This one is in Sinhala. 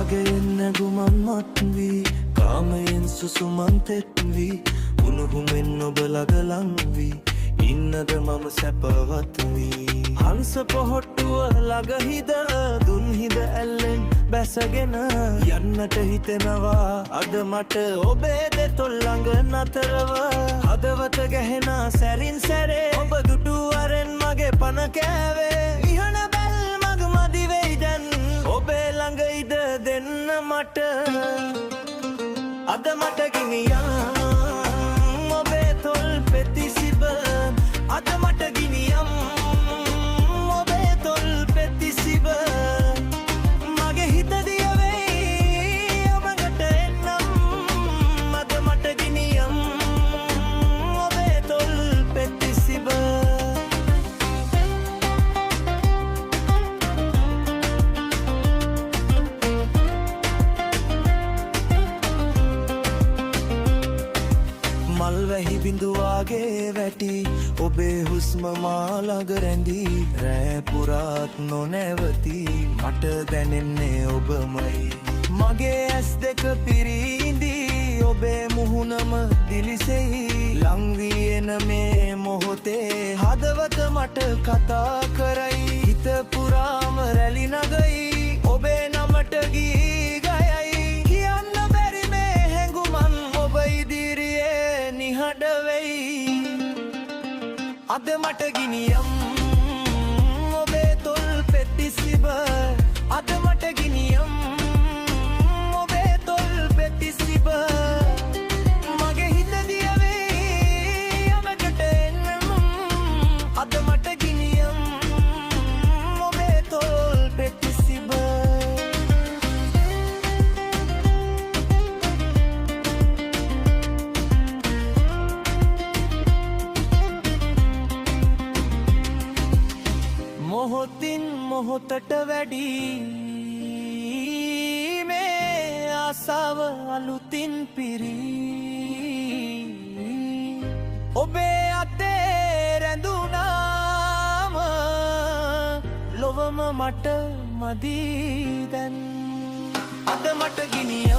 රාගයෙන් නැගුමන් මත්වී කාමයෙන් සුසුමන් තෙත්වී උණුහුමෙන් ඔබ ළඟ වී ඉන්නද මම සැපවත් වී හංස පොහොට්ටුව ළඟහිද දුන්හිද ඇල්ලෙන් බැසගෙන යන්නට හිතෙනවා අද මට ඔබේ දෙතොල් ළඟ නතරව හදවත ගැහෙන සැරින් සැරේ ඔබ දුටුවරෙන් මගේ පන කෑවේ ඉහන බැල් මග මදි වෙයි දැන් ඔබේ ළඟ ඉද දෙන්න මට අද මට ගිනියම් ඔබේ තොල් පෙති සිබ අද මට ගිනියම් ඔබේ තොල් පෙති සිබ මගේ හිත දිය වෙයි ඔබකට එන්නම් අද මට ගිනියම් ඔබේ තොල් පෙති සිබ මල් වැහි බිඳුවාගේ වැටි ඔබේ හුස්ම මා ළඟ රැඳී රෑ පුරාත් නොනැවති මට දැනෙන්නේ ඔබමයි මගේ ඇස් දෙක පිරිඳී ඔබේ මුහුණම දිලිසෙයි ලං වී එන මේ මොහොතේ හදවත මට කතා කරයි හිත පුරාම රැලි නගයි ඔබේ නමට ගී ගයයි කියන්න බැරි මේ හැඟුමන් ඔබ ඉදිරියේ නිහඬ වෙයි අද මට ගිනියම් ඔබේ තොල් පෙති සිබ අද මට ගිනියම් ඔබේ තොල් පෙති සිබ මගේ හිත දිය වෙයි යමකට එන්නම් අද මට ගිනියම් ඔබේ තොල් පෙති සිබ මොහොතින් මොහොතට වැඩි මේ ආසාව අලුතින් පිරී ඔබේ අතේ රැඳුනාම ලොවම මට මදි දැන් අද මට ගිනිය